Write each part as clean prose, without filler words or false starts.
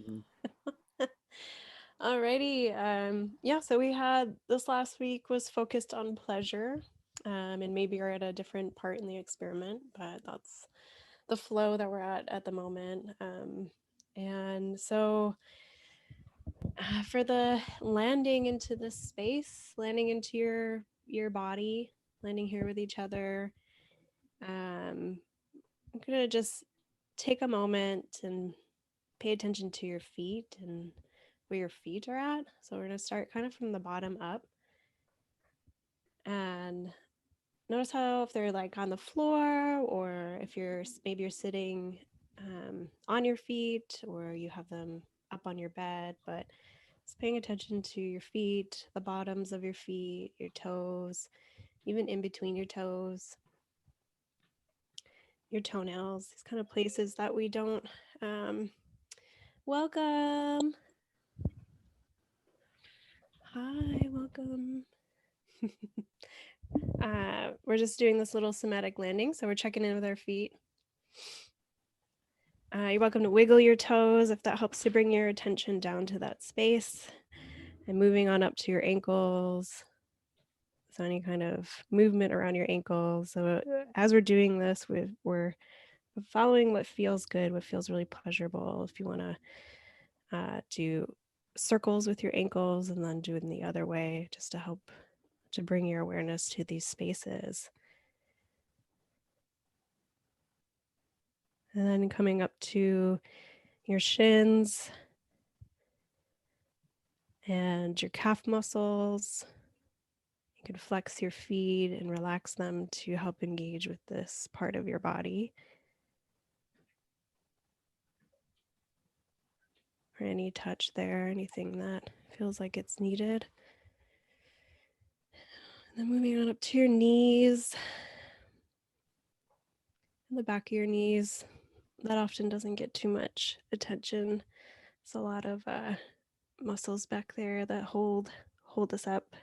Mhm. Alrighty. Yeah, so we had this last week was focused on pleasure. And maybe you're at a different part in the experiment, but that's the flow that we're at the moment. And so for the landing into this space, landing into your body, landing here with each other, I'm gonna just take a moment and pay attention to your feet and where your feet are at. So we're gonna start kind of from the bottom up and notice how if they're like on the floor or if you're maybe you're sitting on your feet or you have them up on your bed, but just paying attention to your feet, the bottoms of your feet, your toes, even in between your toes, your toenails, these kind of places that we don't welcome. Hi, welcome. We're just doing this little somatic landing, so we're checking in with our feet. You're welcome to wiggle your toes if that helps to bring your attention down to that space. And moving on up to your ankles. So any kind of movement around your ankles. So as we're doing this, we're following what feels good, what feels really pleasurable. If you want to do circles with your ankles and then do it in the other way, just to help to bring your awareness to these spaces. And then coming up to your shins and your calf muscles. You can flex your feet and relax them to help engage with this part of your body. Or any touch there, anything that feels like it's needed. And then moving on up to your knees, and the back of your knees. That often doesn't get too much attention. It's a lot of muscles back there that hold us up.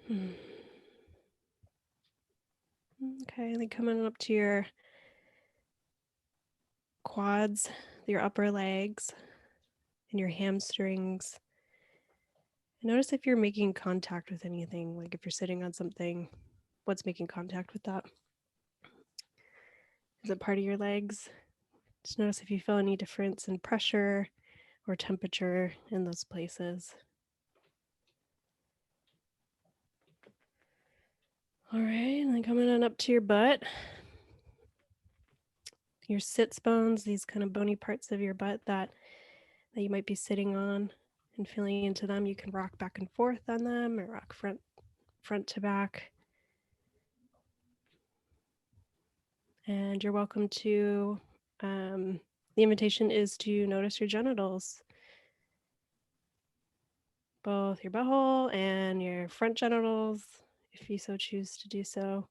Okay, then coming up to your quads, your upper legs, and your hamstrings. Notice if you're making contact with anything, like if you're sitting on something, what's making contact with that? Is it part of your legs? Just notice if you feel any difference in pressure or temperature in those places. All right, and then coming on up to your butt, your sits bones, these kind of bony parts of your butt that you might be sitting on and feeling into them. You can rock back and forth on them or rock front to back. And you're welcome to, the invitation is to notice your genitals, both your butthole and your front genitals, if you so choose to do so.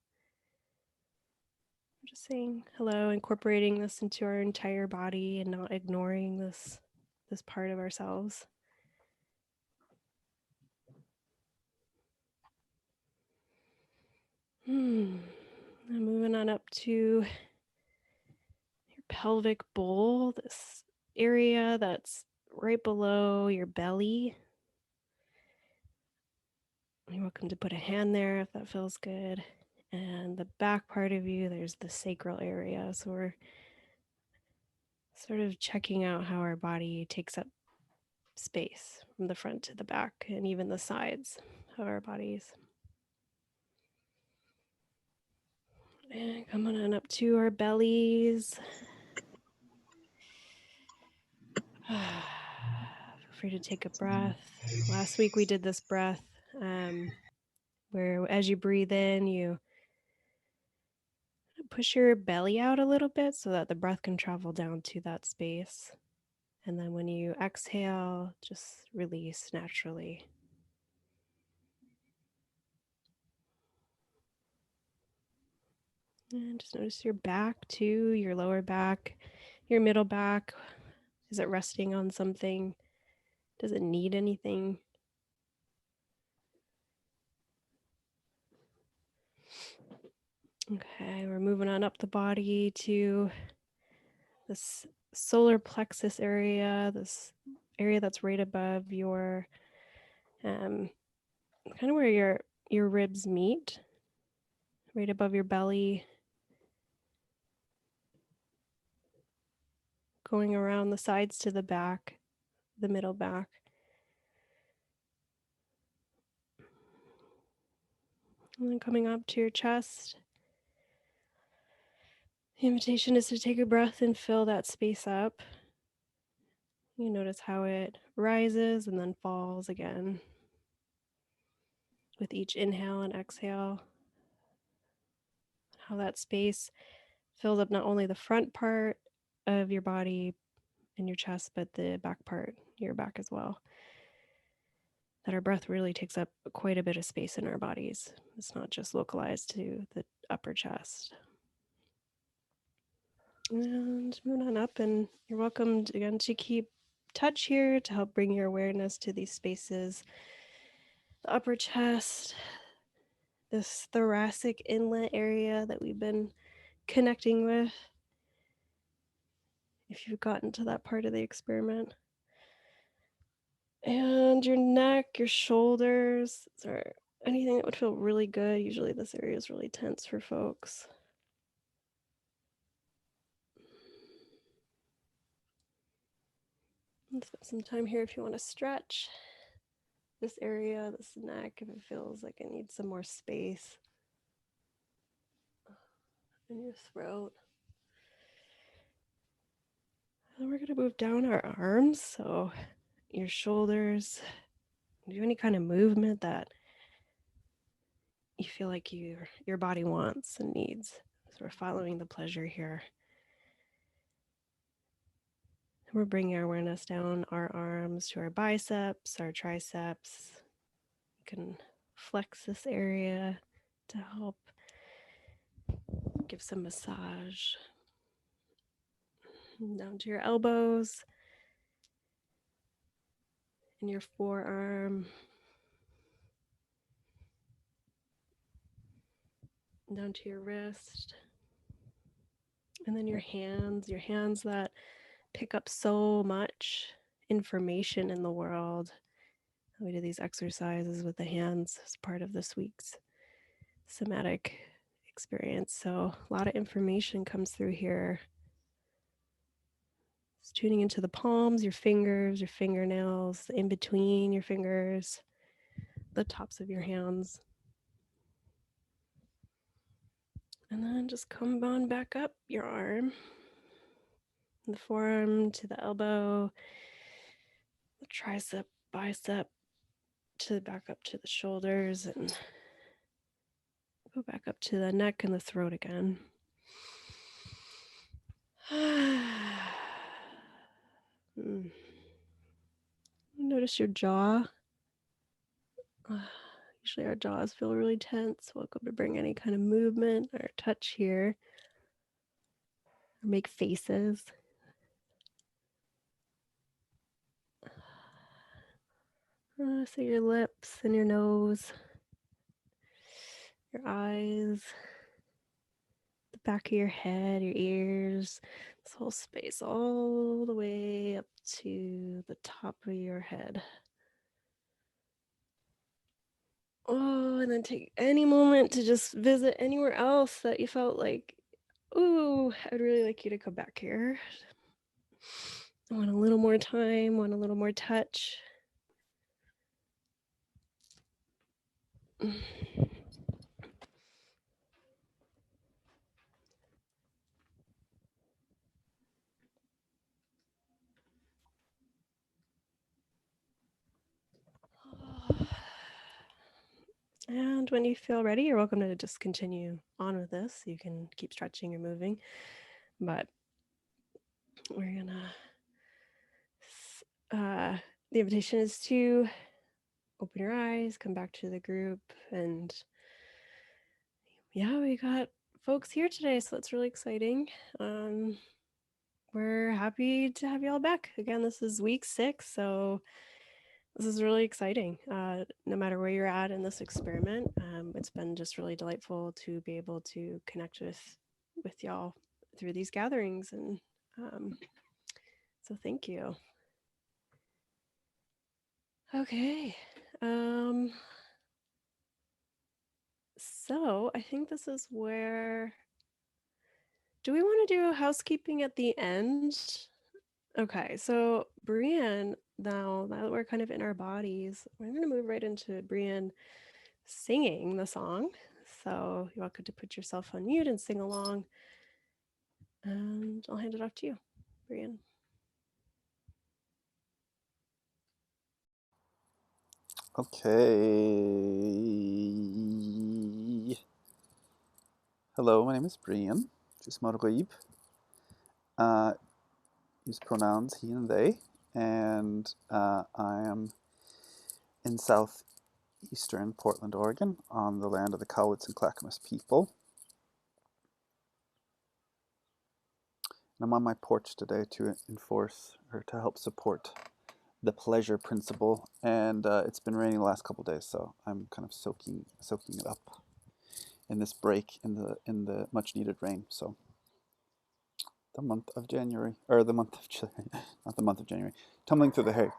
I'm just saying hello, incorporating this into our entire body and not ignoring this part of ourselves. And moving on up to your pelvic bowl, this area that's right below your belly. You're welcome to put a hand there if that feels good. And the back part of you, there's the sacral area. So we're sort of checking out how our body takes up space from the front to the back and even the sides of our bodies. And coming on up to our bellies. Feel free to take a breath. Last week we did this breath where as you breathe in, you push your belly out a little bit so that the breath can travel down to that space. And then when you exhale, just release naturally. And just notice your back too, your lower back, your middle back. Is it resting on something? Does it need anything? Okay, we're moving on up the body to this solar plexus area, this area that's right above your, kind of where your ribs meet, right above your belly, going around the sides to the back, the middle back. And then coming up to your chest. The invitation is to take a breath and fill that space up. You notice how it rises and then falls again with each inhale and exhale. How that space fills up not only the front part of your body and your chest, but the back part, your back as well. That our breath really takes up quite a bit of space in our bodies. It's not just localized to the upper chest. And moving on up, and you're welcome again to keep touch here to help bring your awareness to these spaces. The upper chest, this thoracic inlet area that we've been connecting with, if you've gotten to that part of the experiment. And your neck, your shoulders, or anything that would feel really good. Usually this area is really tense for folks. Let's spend some time here if you want to stretch this area, this neck, if it feels like it needs some more space in your throat. And we're going to move down our arms, so your shoulders. Do any kind of movement that you feel like your body wants and needs. So we're following the pleasure here. We're bringing our awareness down our arms to our biceps, our triceps. You can flex this area to help give some massage. Down to your elbows and your forearm. Down to your wrist. And then your hands that pick up so much information in the world. We do these exercises with the hands as part of this week's somatic experience. So a lot of information comes through here. It's tuning into the palms, your fingers, your fingernails, in between your fingers, the tops of your hands. And then just come on back up your arm, the forearm to the elbow, the tricep, bicep, to back up to the shoulders, and go back up to the neck and the throat again. Notice your jaw. Usually our jaws feel really tense. Welcome to bring any kind of movement or touch here. Or make faces. So your lips and your nose, your eyes, the back of your head, your ears, this whole space all the way up to the top of your head. Oh, and then take any moment to just visit anywhere else that you felt like, ooh, I'd really like you to come back here. I want a little more time, want a little more touch. And when you feel ready, you're welcome to just continue on with this. You can keep stretching or moving, but we're gonna, the invitation is to open your eyes, come back to the group, and yeah, we got folks here today, so that's really exciting. We're happy to have you all back. Again, this is week 6, so this is really exciting. No matter where you're at in this experiment, it's been just really delightful to be able to connect with y'all through these gatherings and So thank you. Okay. So I think this is where, do we want to do housekeeping at the end? Okay, so Brienne, now that we're kind of in our bodies, we're going to move right into Brienne singing the song. So you're welcome to put yourself on mute and sing along. And I'll hand it off to you, Brienne. Okay. Hello, my name is Brian. Jismargoib. Use pronouns he and they. And I am in southeastern Portland, Oregon, on the land of the Cowlitz and Clackamas people. And I'm on my porch today to enforce or to help support the pleasure principle. And it's been raining the last couple days, so I'm kind of soaking it up in this break in the much needed rain. So the month of January, or the month of not the month of January, tumbling through the hay.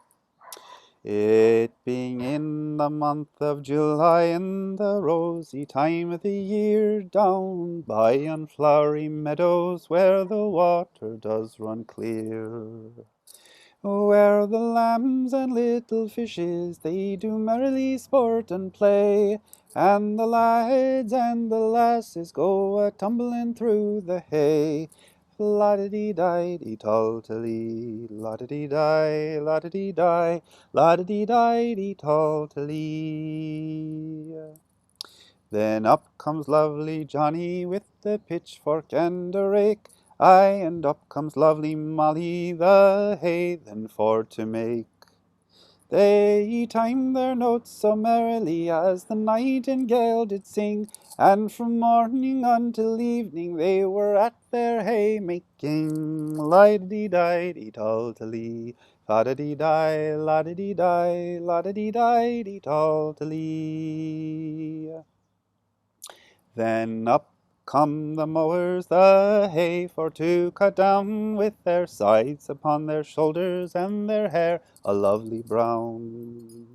It being in the month of July, in the rosy time of the year, down by unflowery meadows where the water does run clear, where the lambs and little fishes, they do merrily sport and play, and the lads and the lasses go a-tumbling through the hay. La-da-dee-di-dee-tall-ta-lee, la-da-dee-di, la-da-dee-di, la-da-dee-di-dee-tall-ta-lee. Then up comes lovely Johnny with the pitchfork and a rake, aye, and up comes lovely Molly the hay then for to make. They timed their notes so merrily as the nightingale did sing, and from morning until evening they were at their haymaking. La-da-dee-di-dee-tall-ta-lee, la-da-dee-di, la-da-dee-di, la-da-dee-di-dee-tall-ta-lee. Then up come the mowers the hay for to cut down, with their scythes upon their shoulders and their hair a lovely brown.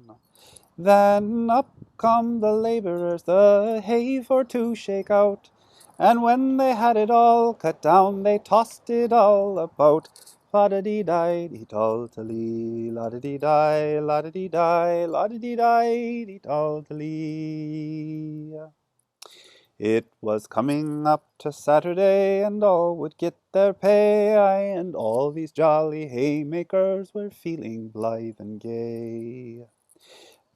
Then up come the labourers the hay for to shake out, and when they had it all cut down they tossed it all about. La-da-dee-di-dee-tall-ta-lee, la-da-dee-di, la-da-dee-di, la-da-dee-di-dee-tall-ta-lee. It was coming up to Saturday, and all would get their pay, aye, and all these jolly haymakers were feeling blithe and gay.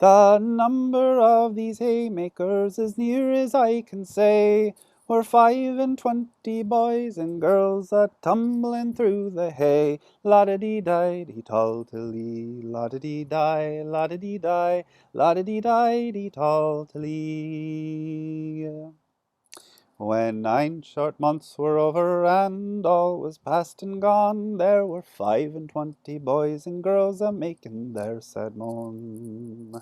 The number of these haymakers, as near as I can say, were 25 boys and girls a-tumbling through the hay. La-da-dee-di-dee-tall-ta-lee, la-da-dee-di, la-da-dee-di, la-da-dee-di-dee-tall-ta-lee. When 9 short months were over and all was past and gone, there were 25 boys and girls a-making their sad moan,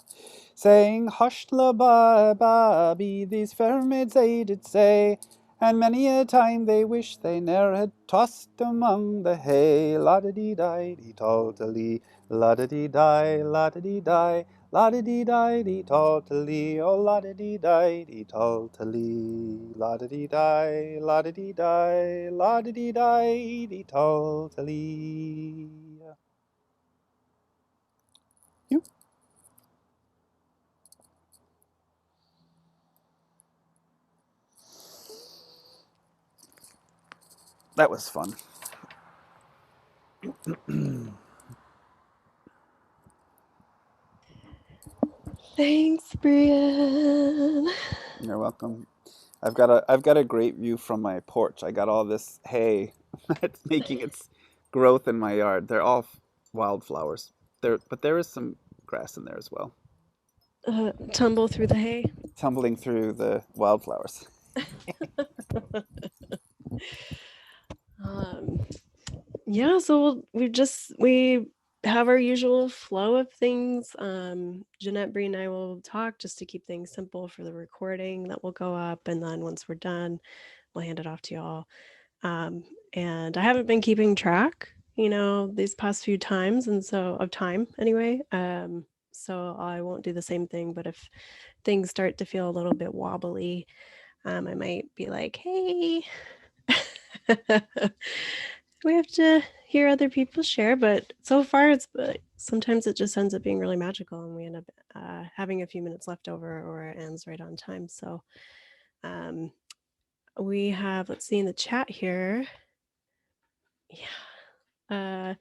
saying, "Hush, la babby, these fair maids they did say, and many a time they wish they ne'er had tossed among the hay." La-da-dee-di-dee-tall-ta-lee, la-da-dee-di, la-da-dee-di, la-da-dee-di-dee-tall-ta-lee, oh la-da-dee-di-dee-tall-ta-lee, la-da-dee-di, la-da-dee-di, la-da-dee-di-dee-tall-ta-lee. You? That was fun. Thanks, Brienne. You're welcome. I've got a great view from my porch. I got all this hay that's making its growth in my yard. They're all wildflowers. But there is some grass in there as well, Tumble through the hay. tumbling through the wildflowers. Um, yeah, so we have our usual flow of things. Jeanette, Bree, and I will talk just to keep things simple for the recording that will go up, and then once we're done, we'll hand it off to y'all. and I haven't been keeping track, these past few times, and so of time anyway. So I won't do the same thing, but if things start to feel a little bit wobbly, I might be like, hey, we have to hear other people share. But so far, sometimes it just ends up being really magical, and we end up having a few minutes left over, or it ends right on time. So um, we have, let's see in the chat here. Yeah. I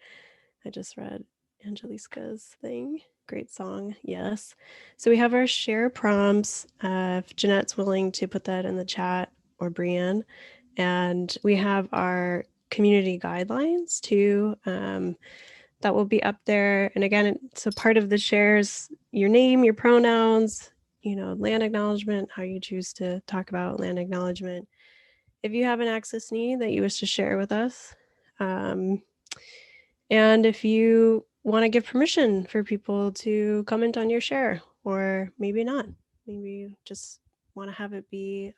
just read Angeliska's thing. Great song. Yes. So we have our share prompts. If Jeanette's willing to put that in the chat, or Brienne. And we have our community guidelines too. That will be up there. And again, it's a part of the shares, your name, your pronouns, land acknowledgement, how you choose to talk about land acknowledgement. If you have an access need that you wish to share with us, and if you want to give permission for people to comment on your share, or maybe not, maybe you just want to have it be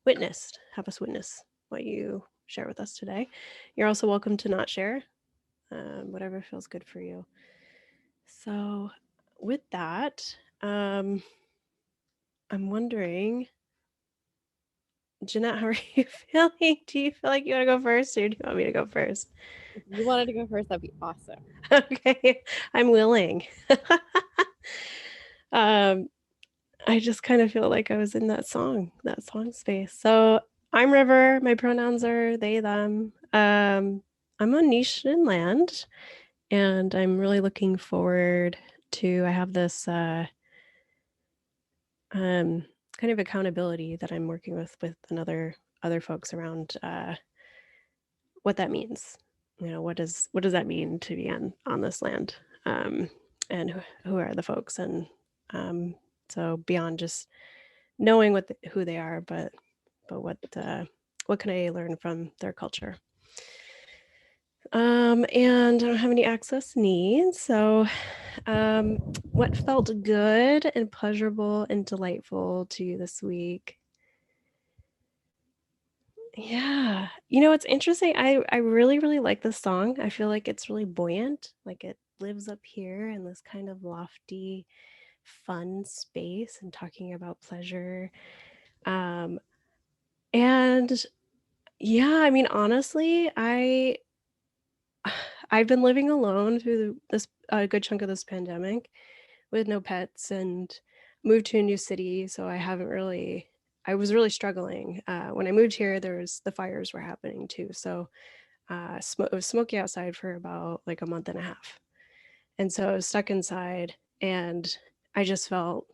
witnessed, have us witness what you share with us today. You're also welcome to not share, whatever feels good for you. So, with that, I'm wondering, Jeanette, how are you feeling? Do you feel like you want to go first, or do you want me to go first? If you wanted to go first, that'd be awesome. Okay, I'm willing. I just kind of feel like I was in that song space. So I'm River. My pronouns are they, them. I'm on Nishan land, and I'm really looking forward to. I have this kind of accountability that I'm working with other folks around what that means. What does that mean to be on this land, and who are the folks, and so beyond just knowing who they are, but what can I learn from their culture? And I don't have any access needs, so what felt good and pleasurable and delightful to you this week? Yeah, it's interesting. I really really like this song. I feel like it's really buoyant, like it lives up here in this kind of lofty, fun space, and talking about pleasure. And yeah, I mean, honestly, I've been living alone through this a good chunk of this pandemic with no pets, and moved to a new city, so I was really struggling. When I moved here, the fires were happening too, so it was smoky outside for about like a month and a half, and so I was stuck inside, and I just felt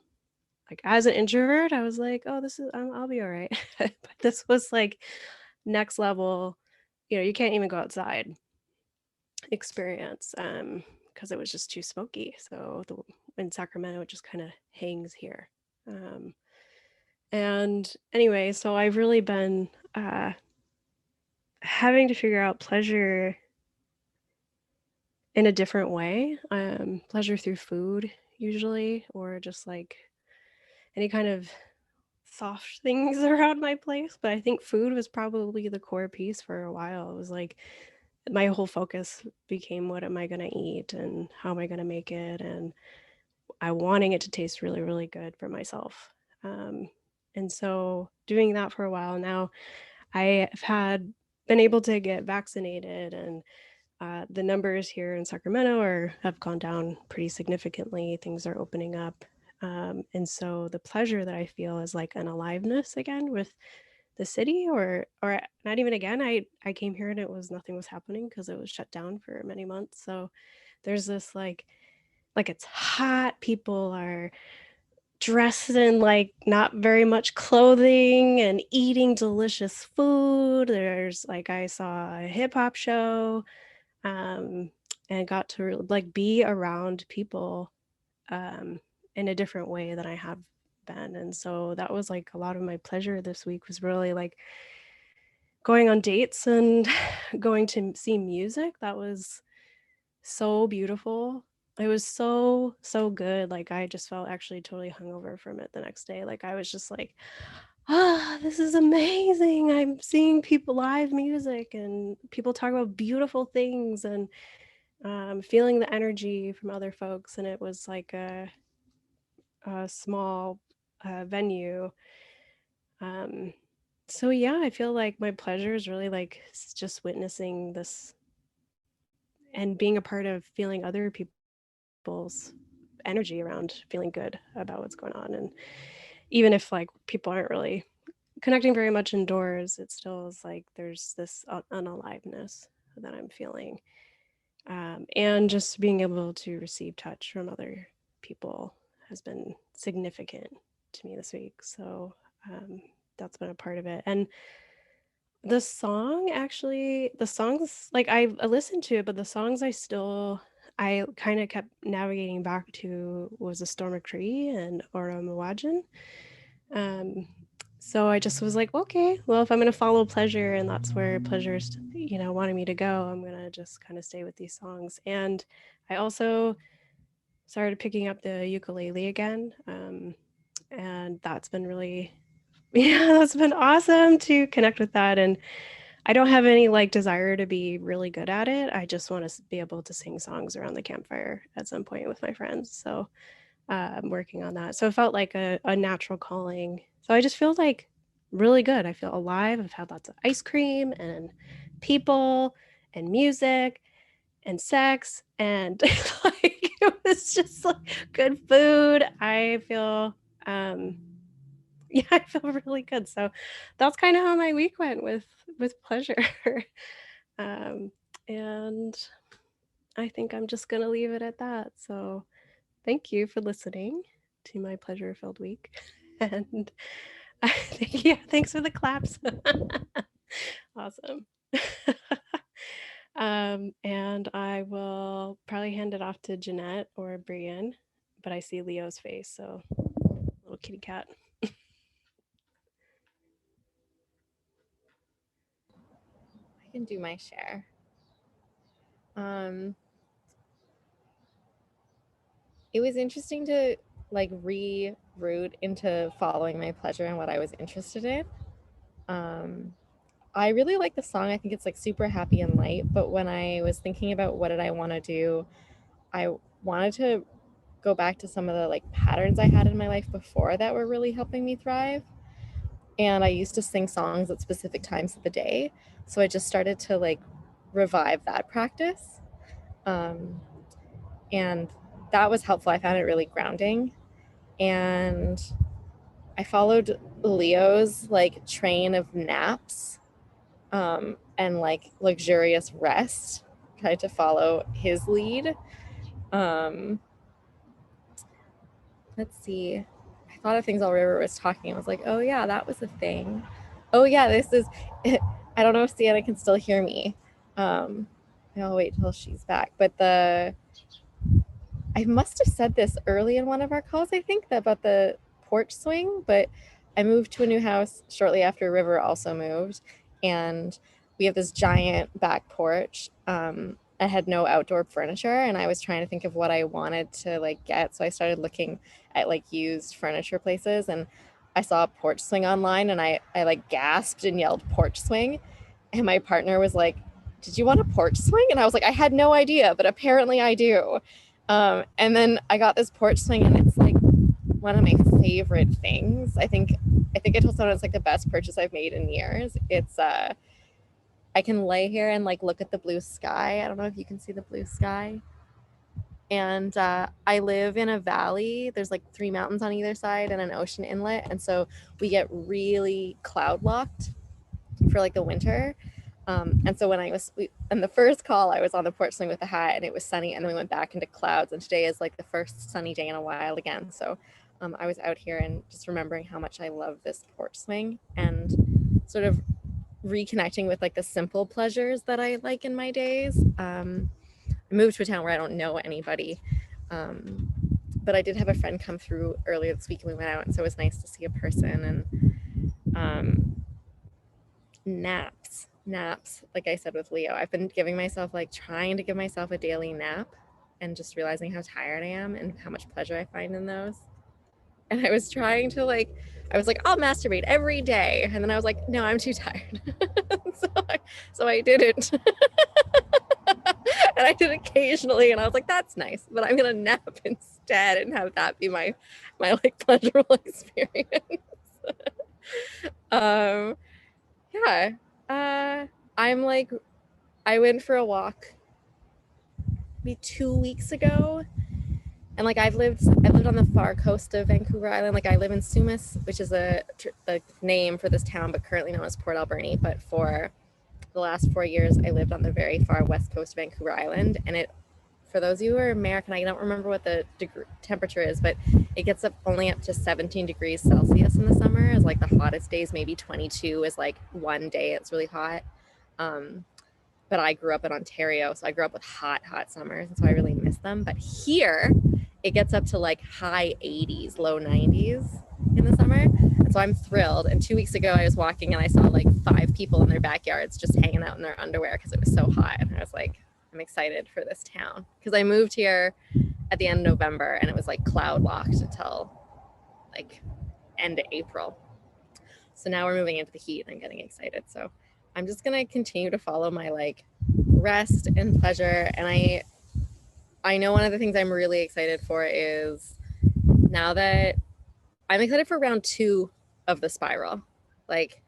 like, as an introvert, I was like, oh, I'll be all right. But this was like next level, you can't even go outside experience, because it was just too smoky. So in Sacramento, it just kind of hangs here. And anyway, so I've really been having to figure out pleasure in a different way. Pleasure through food usually, or just like any kind of soft things around my place. But I think food was probably the core piece for a while. It was like my whole focus became, what am I going to eat, and how am I going to make it, and I wanting it to taste really really good for myself. um, and so doing that for a while now, I have been able to get vaccinated, and the numbers here in Sacramento have gone down pretty significantly. Things are opening up, and so the pleasure that I feel is like an aliveness again with the city, or not even again. I came here and nothing was happening because it was shut down for many months. So there's this like it's hot. People are dressed in like not very much clothing and eating delicious food. There's like, I saw a hip hop show, um, and got to like be around people um, in a different way than I have been. And so that was like a lot of my pleasure this week, was really like going on dates and going to see music. That was so beautiful. It was so, so good. Like I just felt actually totally hungover from it the next day. Like I was just like, this is amazing. I'm seeing people live music and people talk about beautiful things and feeling the energy from other folks. And it was like a small venue. So yeah, I feel like my pleasure is really like just witnessing this and being a part of feeling other people's energy around feeling good about what's going on. And even if like people aren't really connecting very much indoors, it still is like there's this unaliveness that I'm feeling. And just being able to receive touch from other people has been significant to me this week. So that's been a part of it. And the song actually, the songs, like I listened to it, but the songs I kind of kept navigating back to was A Storm of Cree and Ora Mawajan. Um, so I just was like, okay, well, if I'm going to follow pleasure and that's where pleasure's, wanting me to go, I'm going to just kind of stay with these songs. And I also started picking up the ukulele again. And that's been really, yeah, that's been awesome to connect with that. And I don't have any like desire to be really good at it. I just want to be able to sing songs around the campfire at some point with my friends. So I'm working on that. So it felt like a natural calling. So I just feel like really good. I feel alive. I've had lots of ice cream and people and music and sex and like it was just like good food. I feel yeah, I feel really good. So that's kind of how my week went with pleasure. um and I think I'm just gonna leave it at that. So thank you for listening to my pleasure filled week. And yeah, thanks for the claps. Awesome. And I will probably hand it off to Jeanette or Brienne, but I see Leo's face, so little kitty cat. I can do my share. It was interesting to like reroute into following my pleasure and what I was interested in. I really like the song. I think it's like super happy and light. But when I was thinking about what did I want to do, I wanted to go back to some of the like patterns I had in my life before that were really helping me thrive. And I used to sing songs at specific times of the day. So I just started to like revive that practice. And that was helpful. I found it really grounding. And I followed Leo's like train of naps and like luxurious rest, tried to follow his lead. Let's see. I thought of things while River was talking. I was like, oh yeah, that was a thing. Oh yeah, this is. I don't know if Sienna can still hear me. I'll wait till she's back. But I must have said this early in one of our calls. I think about the porch swing, but I moved to a new house shortly after River also moved, and we have this giant back porch. I had no outdoor furniture, and I was trying to think of what I wanted to like get. So I started looking at like used furniture places, and I saw a porch swing online, and I like gasped and yelled porch swing, and my partner was like, "Did you want a porch swing?" And I was like, "I had no idea, but apparently I do." And then I got this porch swing, and it's like one of my favorite things. I think I told someone it's like the best purchase I've made in years. It's I can lay here and like look at the blue sky. I don't know if you can see the blue sky. And I live in a valley. There's like 3 mountains on either side and an ocean inlet, and so we get really cloud locked for like the winter. And so when in the first call, I was on the porch swing with a hat and it was sunny, and then we went back into clouds, and today is like the first sunny day in a while again. So I was out here and just remembering how much I love this porch swing and sort of reconnecting with like the simple pleasures that I like in my days. I moved to a town where I don't know anybody. But I did have a friend come through earlier this week and we went out, and so it was nice to see a person. And naps, like I said with Leo, I've been giving myself like trying to give myself a daily nap and just realizing how tired I am and how much pleasure I find in those. And I was trying to I was like, I'll masturbate every day. And then I was like, no, I'm too tired. so I didn't. And I did occasionally, and I was like, that's nice, but I'm gonna nap instead and have that be my like pleasurable experience. Yeah. I'm like, I went for a walk maybe 2 weeks ago, and like I've lived on the far coast of Vancouver Island. Like I live in Sumas, which is the name for this town, but currently known as Port Alberni. But for the last 4 years, I lived on the very far west coast of Vancouver Island, and for those of you who are American, I don't remember what the temperature is, but it gets only up to 17 degrees Celsius in the summer. Is like the hottest days, maybe 22 is like one day it's really hot. But I grew up in Ontario, so I grew up with hot summers, and so I really miss them. But here, it gets up to like high 80s, low 90s in the summer. And so I'm thrilled. And 2 weeks ago, I was walking and I saw like 5 people in their backyards just hanging out in their underwear because it was so hot. And I was like, I'm excited for this town. Because I moved here at the end of November and it was like cloud locked until like end of April. So now we're moving into the heat and I'm getting excited. So I'm just going to continue to follow my like rest and pleasure. And I know one of the things I'm really excited for is now that I'm excited for round 2 of the spiral. Like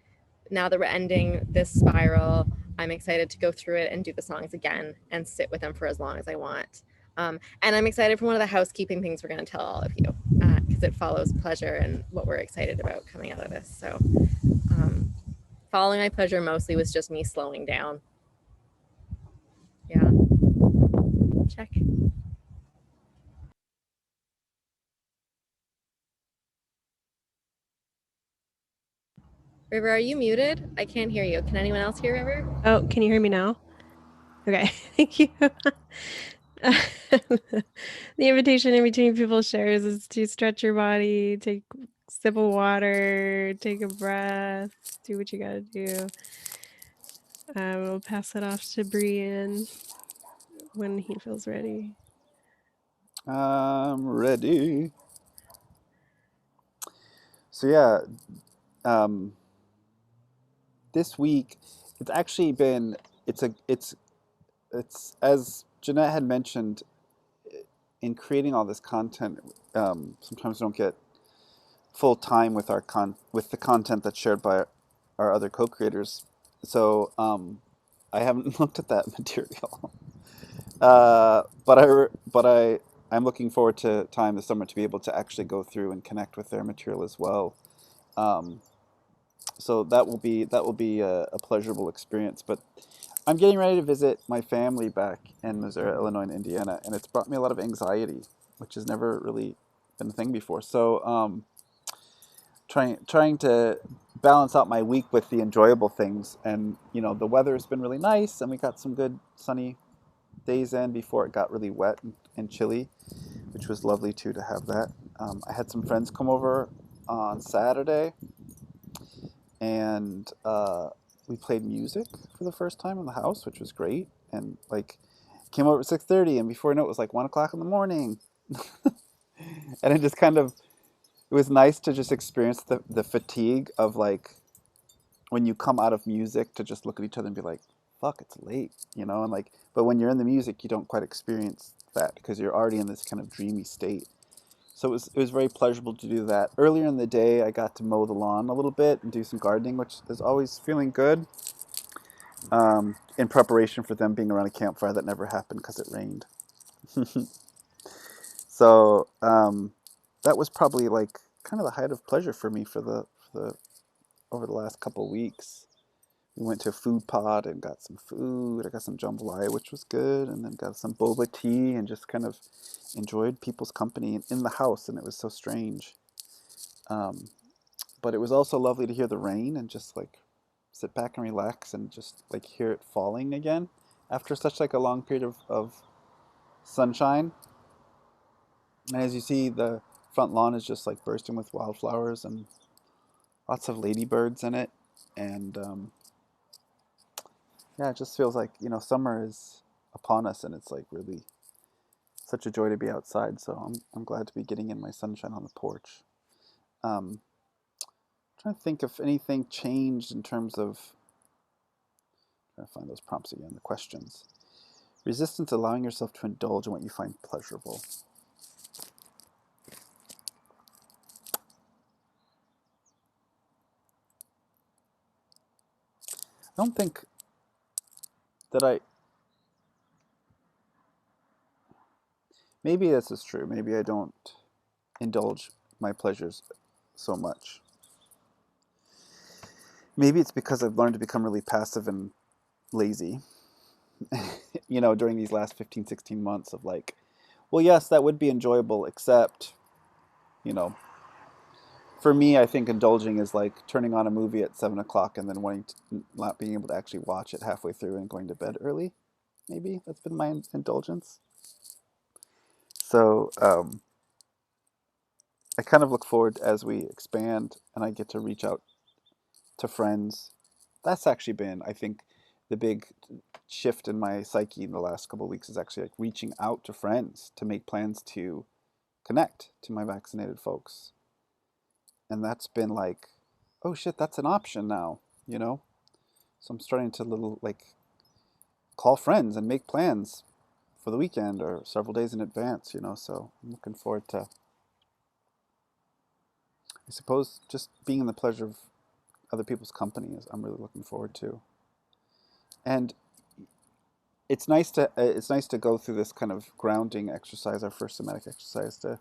now that we're ending this spiral, I'm excited to go through it and do the songs again and sit with them for as long as I want. And I'm excited for one of the housekeeping things we're going to tell all of you because it follows pleasure and what we're excited about coming out of this. So following my pleasure mostly was just me slowing down. Yeah. Check. River, are you muted? I can't hear you. Can anyone else hear River? Oh, can you hear me now? Okay, thank you. The invitation in between people shares is to stretch your body, take a sip of water, take a breath, do what you gotta do. We'll pass it off to Brian when he feels ready. I'm ready. So yeah, this week it's actually been it's as Jeanette had mentioned in creating all this content. Sometimes we don't get full time with with the content that's shared by our other co-creators. So I haven't looked at that material. I'm looking forward to time this summer to be able to actually go through and connect with their material as well. Um, so that will be a pleasurable experience. But I'm getting ready to visit my family back in Missouri, Illinois, and Indiana, and it's brought me a lot of anxiety, which has never really been a thing before. So trying to balance out my week with the enjoyable things, and the weather has been really nice, and we got some good sunny days in before it got really wet and chilly, which was lovely too to have that. I had some friends come over on Saturday, and we played music for the first time in the house, which was great. And like, came over at 6:30, and before I know it was like 1 o'clock in the morning, and it just kind of it was nice to just experience the fatigue of like when you come out of music to just look at each other and be like, fuck, it's late, and like, but when you're in the music, you don't quite experience that because you're already in this kind of dreamy state. So it was very pleasurable to do that. Earlier in the day, I got to mow the lawn a little bit and do some gardening, which is always feeling good. In preparation for them being around a campfire that never happened because it rained. So that was probably like kind of the height of pleasure for me for the over the last couple of weeks. We went to a food pod and got some food. I got some jambalaya, which was good, and then got some boba tea and just kind of enjoyed people's company in the house, and it was so strange. Um, but it was also lovely to hear the rain and just like sit back and relax and just like hear it falling again after such like a long period of sunshine. And as you see, the front lawn is just like bursting with wildflowers and lots of ladybirds in it. And yeah, it just feels like, summer is upon us, and it's like really such a joy to be outside. So I'm glad to be getting in my sunshine on the porch. Trying to think if anything changed in terms of, trying to find those prompts again, the questions. Resistance, allowing yourself to indulge in what you find pleasurable. I don't think that maybe this is true. Maybe I don't indulge my pleasures so much. Maybe it's because I've learned to become really passive and lazy, during these last 15, 16 months of like, well, yes, that would be enjoyable, except, you know, for me, I think indulging is like turning on a movie at 7 o'clock and then not being able to actually watch it halfway through and going to bed early. Maybe that's been my indulgence. So I kind of look forward as we expand and I get to reach out to friends. That's actually been, I think, the big shift in my psyche in the last couple of weeks is actually like reaching out to friends to make plans to connect to my vaccinated folks. And that's been like, oh shit, that's an option now, you know? So I'm starting to call friends and make plans for the weekend or several days in advance, so I'm looking forward to, I suppose, just being in the pleasure of other people's company is I'm really looking forward to. And it's nice to go through this kind of grounding exercise, our first somatic exercise, to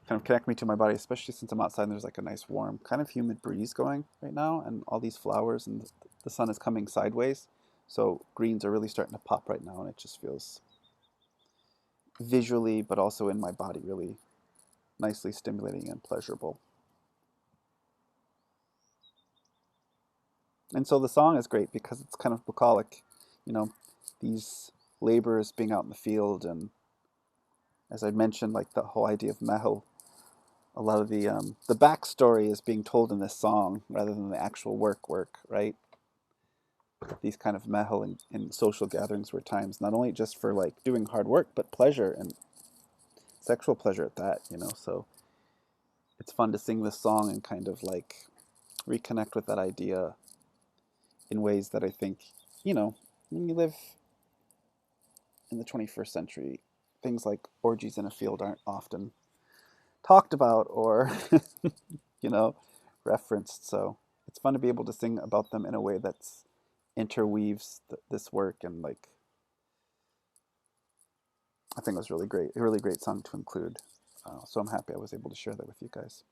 kind of connect me to my body, especially since I'm outside and there's like a nice warm kind of humid breeze going right now and all these flowers and the sun is coming sideways. So greens are really starting to pop right now and it just feels visually but also in my body really nicely stimulating and pleasurable. And so the song is great because it's kind of bucolic, these laborers being out in the field, and as I mentioned, like the whole idea of mehel, a lot of the backstory is being told in this song rather than the actual work, right? These kind of mehel in social gatherings were times not only just for like doing hard work, but pleasure and sexual pleasure at that, So it's fun to sing this song and kind of like reconnect with that idea in ways that I think, when you live in the 21st century, things like orgies in a field aren't often talked about or, you know, referenced. So it's fun to be able to sing about them in a way that's interweaves this work, and like I think it was really great, a really great song to include. So I'm happy I was able to share that with you guys.